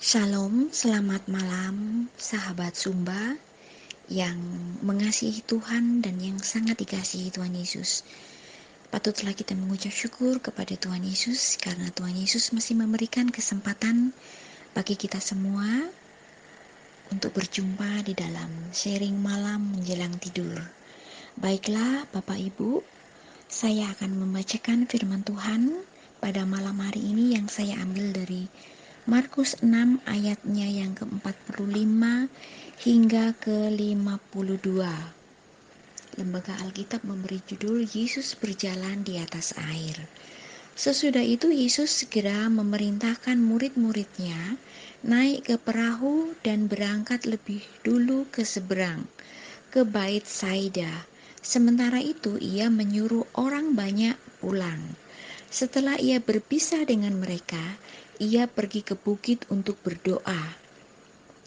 Shalom, selamat malam sahabat Sumba yang mengasihi Tuhan dan yang sangat dikasihi Tuhan Yesus. Patutlah kita mengucap syukur kepada Tuhan Yesus karena Tuhan Yesus masih memberikan kesempatan bagi kita semua untuk berjumpa di dalam sharing malam menjelang tidur. Baiklah Bapak Ibu, saya akan membacakan firman Tuhan pada malam hari ini yang saya ambil dari Markus 6 ayatnya yang ke-45 hingga ke-52. Lembaga Alkitab memberi judul Yesus berjalan di atas air. Sesudah itu Yesus segera memerintahkan murid-muridnya naik ke perahu dan berangkat lebih dulu ke seberang, ke Bait Saida. Sementara itu ia menyuruh orang banyak pulang. Setelah ia berpisah dengan mereka, ia pergi ke bukit untuk berdoa.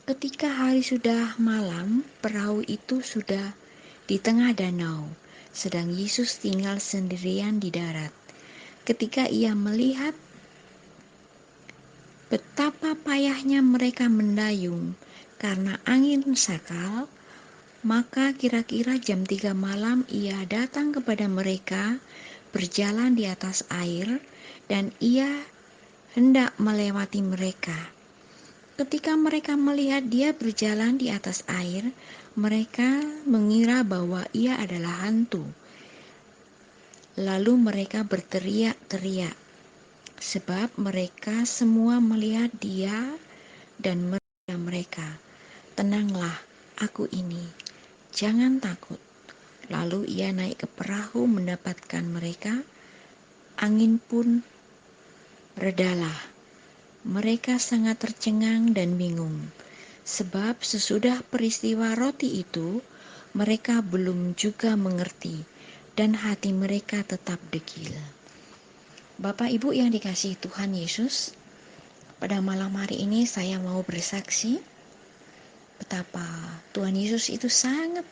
Ketika hari sudah malam, perahu itu sudah di tengah danau, sedang Yesus tinggal sendirian di darat. Ketika ia melihat betapa payahnya mereka mendayung karena angin sakal, maka kira-kira jam 3 malam ia datang kepada mereka berjalan di atas air dan ia hendak melewati mereka. Ketika mereka melihat dia berjalan di atas air, mereka mengira bahwa ia adalah hantu. Lalu mereka berteriak-teriak, sebab mereka semua melihat dia dan mereka, "Tenanglah, aku ini, jangan takut." Lalu ia naik ke perahu mendapatkan mereka, angin pun redalah. Mereka sangat tercengang dan bingung, sebab sesudah peristiwa roti itu, mereka belum juga mengerti, dan hati mereka tetap degil. Bapak Ibu yang dikasihi Tuhan Yesus, pada malam hari ini saya mau bersaksi betapa Tuhan Yesus itu sangat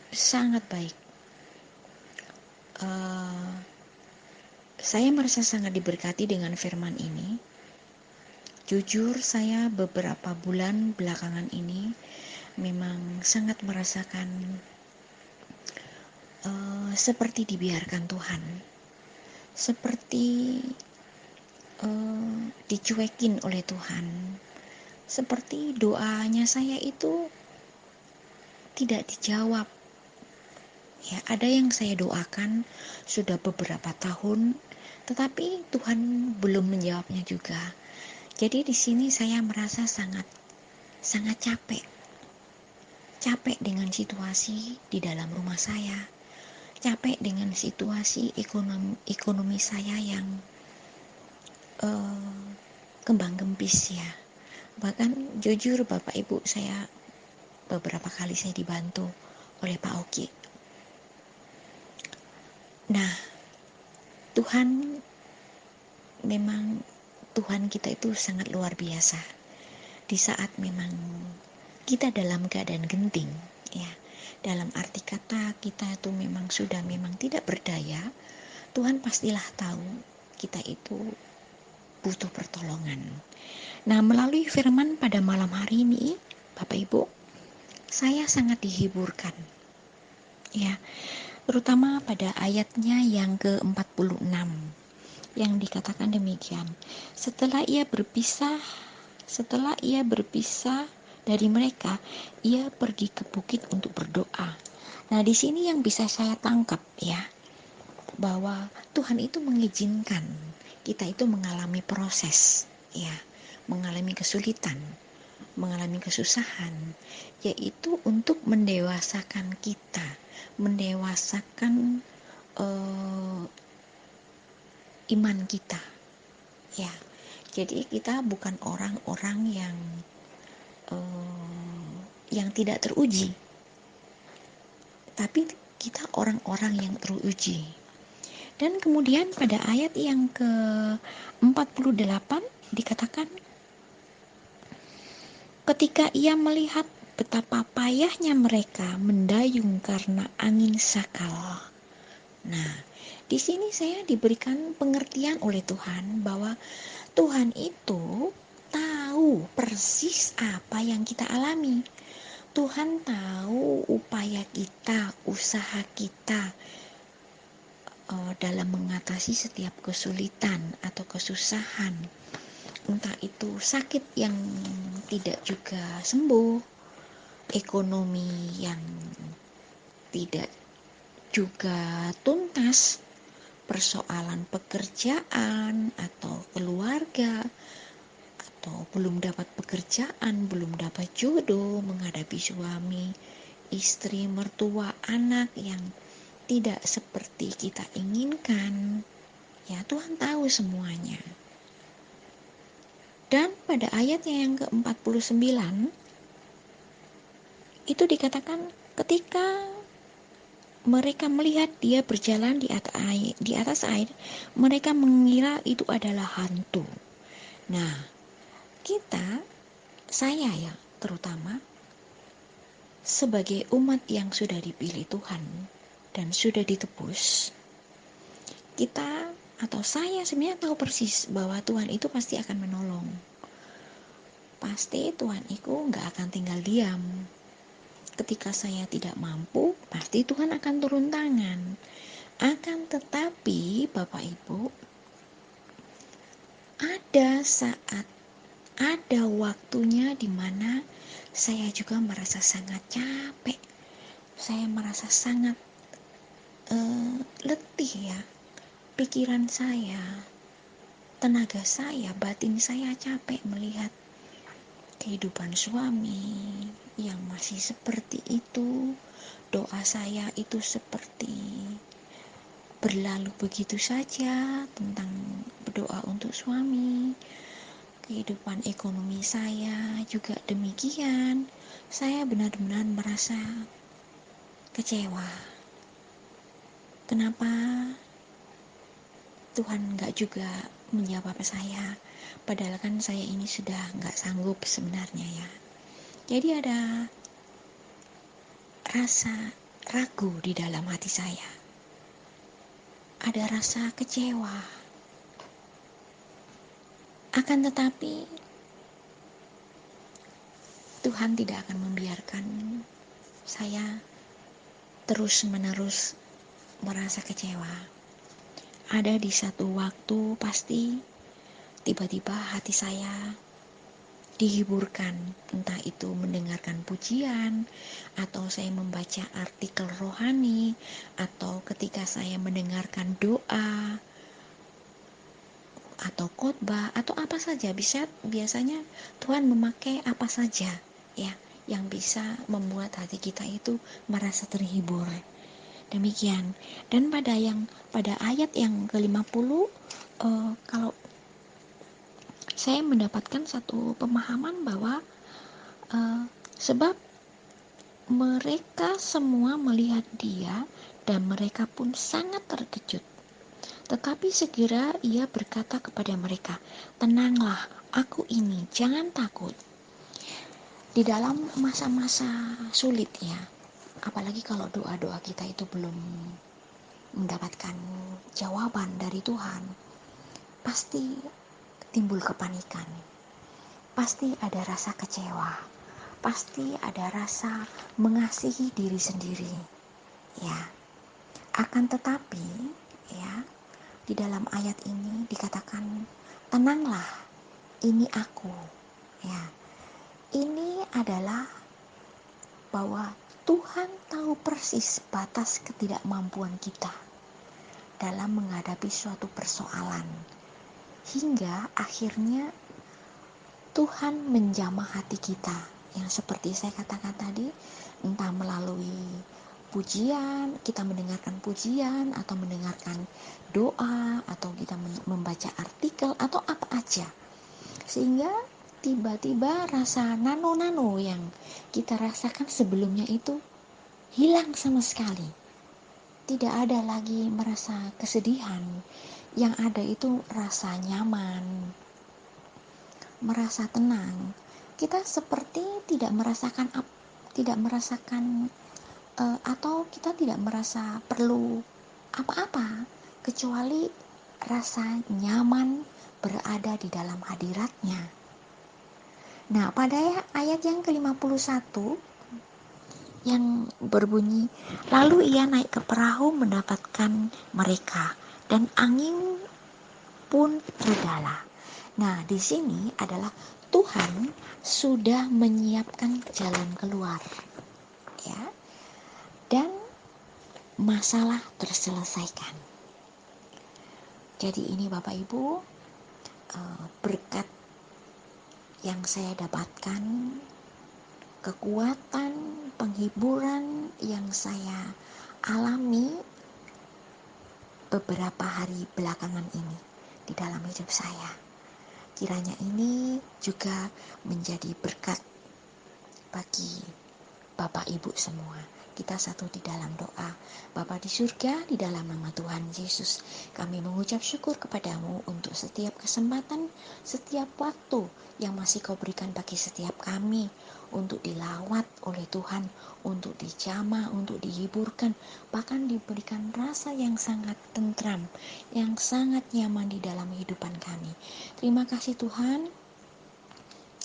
baik. Saya merasa sangat diberkati dengan firman ini. Jujur saya beberapa bulan belakangan ini memang sangat merasakan seperti dibiarkan Tuhan, seperti dicuekin oleh Tuhan, seperti doanya saya itu tidak dijawab. Ya, ada yang saya doakan sudah beberapa tahun, tetapi Tuhan belum menjawabnya juga. Jadi di sini saya merasa sangat capek dengan situasi di dalam rumah saya, capek dengan situasi ekonomi saya yang kembang kempis ya. Bahkan jujur Bapak Ibu, saya beberapa kali saya dibantu oleh Pak Oki. Nah, Tuhan kita itu sangat luar biasa. Di saat memang kita dalam keadaan genting, ya, dalam arti kata kita itu memang tidak berdaya, Tuhan pastilah tahu kita itu butuh pertolongan. Nah, melalui firman pada malam hari ini, Bapak Ibu, saya sangat dihiburkan, ya, terutama pada ayatnya yang ke-46 yang dikatakan demikian. Setelah ia berpisah dari mereka, ia pergi ke bukit untuk berdoa. Nah, di sini yang bisa saya tangkap ya, bahwa Tuhan itu mengizinkan kita itu mengalami proses, ya, mengalami kesulitan, mengalami kesusahan, yaitu untuk mendewasakan kita, mendewasakan iman kita, ya. Jadi kita bukan orang-orang yang tidak teruji, tapi kita orang-orang yang teruji. Dan kemudian pada ayat yang ke-48 dikatakan, ketika ia melihat betapa payahnya mereka mendayung karena angin sakal. Nah, di sini saya diberikan pengertian oleh Tuhan bahwa Tuhan itu tahu tahu persis apa yang kita alami. Tuhan tahu upaya kita, usaha kita dalam mengatasi setiap kesulitan atau kesusahan. Entah itu sakit yang tidak juga sembuh, ekonomi yang tidak juga tuntas, persoalan pekerjaan atau keluarga, atau belum dapat pekerjaan, belum dapat jodoh, menghadapi suami, istri, mertua, anak yang tidak seperti kita inginkan. Ya, Tuhan tahu semuanya. Dan pada ayatnya yang ke-49 itu dikatakan ketika mereka melihat dia berjalan di atas air, mereka mengira itu adalah hantu. Nah, saya ya terutama, sebagai umat yang sudah dipilih Tuhan dan sudah ditebus, kita atau saya sebenarnya tahu persis bahwa Tuhan itu pasti akan menolong. Pasti Tuhan itu nggak akan tinggal diam. Ketika saya tidak mampu, pasti Tuhan akan turun tangan. Akan tetapi, Bapak Ibu, ada waktunya di mana saya juga merasa sangat capek. Saya merasa sangat letih ya. Pikiran saya, tenaga saya, batin saya capek melihat kehidupan suami yang masih seperti itu. Doa saya itu seperti berlalu begitu saja tentang berdoa untuk suami. Kehidupan ekonomi saya juga demikian. Saya benar-benar merasa kecewa. Kenapa Tuhan gak juga menjawab saya? Padahal kan saya ini sudah gak sanggup sebenarnya ya. Jadi ada rasa ragu di dalam hati saya. Ada rasa kecewa. Akan tetapi Tuhan tidak akan membiarkan saya terus-menerus merasa kecewa. Ada di satu waktu pasti tiba-tiba hati saya dihiburkan, entah itu mendengarkan pujian, atau saya membaca artikel rohani, atau ketika saya mendengarkan doa, atau khotbah, atau apa saja. Biasanya Tuhan memakai apa saja ya yang bisa membuat hati kita itu merasa terhibur. Demikian. Dan pada ayat yang ke-50 kalau saya mendapatkan satu pemahaman bahwa sebab mereka semua melihat dia dan mereka pun sangat terkejut. Tetapi segera ia berkata kepada mereka, "Tenanglah, aku ini, jangan takut." Di dalam masa-masa sulit ya, apalagi kalau doa-doa kita itu belum mendapatkan jawaban dari Tuhan, pasti timbul kepanikan, pasti ada rasa kecewa, pasti ada rasa mengasihi diri sendiri ya. Akan tetapi ya, di dalam ayat ini dikatakan, "Tenanglah, ini aku." Ya, ini adalah bahwa Tuhan tahu persis batas ketidakmampuan kita dalam menghadapi suatu persoalan. Hingga akhirnya Tuhan menjamah hati kita. Yang seperti saya katakan tadi, entah melalui pujian, kita mendengarkan pujian, atau mendengarkan doa, atau kita membaca artikel, atau apa aja. Sehingga tiba-tiba rasa nano-nano yang kita rasakan sebelumnya itu hilang sama sekali. Tidak ada lagi merasa kesedihan. Yang ada itu rasa nyaman, merasa tenang. Kita seperti tidak merasakan atau kita tidak merasa perlu apa-apa kecuali rasa nyaman berada di dalam hadiratnya. Nah, pada ayat yang ke-51 yang berbunyi, lalu ia naik ke perahu mendapatkan mereka, dan angin pun redalah. Nah, di sini adalah Tuhan sudah menyiapkan jalan keluar, ya, dan masalah terselesaikan. Jadi ini Bapak Ibu, berkat yang saya dapatkan, kekuatan, penghiburan yang saya alami beberapa hari belakangan ini di dalam hidup saya. Kiranya ini juga menjadi berkat bagi Bapak Ibu semua. Kita satu di dalam doa. Bapa di surga, di dalam nama Tuhan Yesus, kami mengucap syukur kepadamu untuk setiap kesempatan, setiap waktu yang masih kau berikan bagi setiap kami, untuk dilawat oleh Tuhan, untuk dijamah, untuk dihiburkan, bahkan diberikan rasa yang sangat tentram, yang sangat nyaman di dalam kehidupan kami. Terima kasih Tuhan.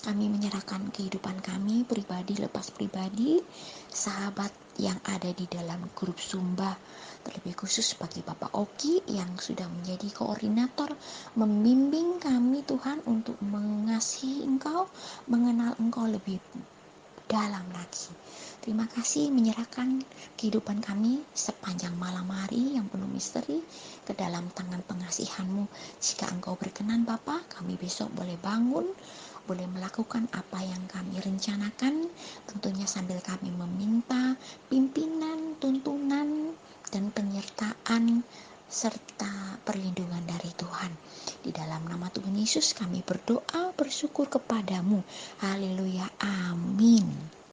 Kami menyerahkan kehidupan kami pribadi lepas pribadi, sahabat yang ada di dalam grup Sumba, terlebih khusus bagi Bapak Oki yang sudah menjadi koordinator, membimbing kami Tuhan untuk mengasihi Engkau, mengenal Engkau lebih dalam lagi. Terima kasih menyerahkan kehidupan kami sepanjang malam hari yang penuh misteri ke dalam tangan pengasihan-Mu. Jika Engkau berkenan Bapa, kami besok boleh bangun, boleh melakukan apa yang kami rencanakan, tentunya sambil kami meminta pimpinan, tuntunan, dan penyertaan serta perlindungan dari Tuhan. Di dalam nama Tuhan Yesus kami berdoa, bersyukur kepadamu. Haleluya, amin.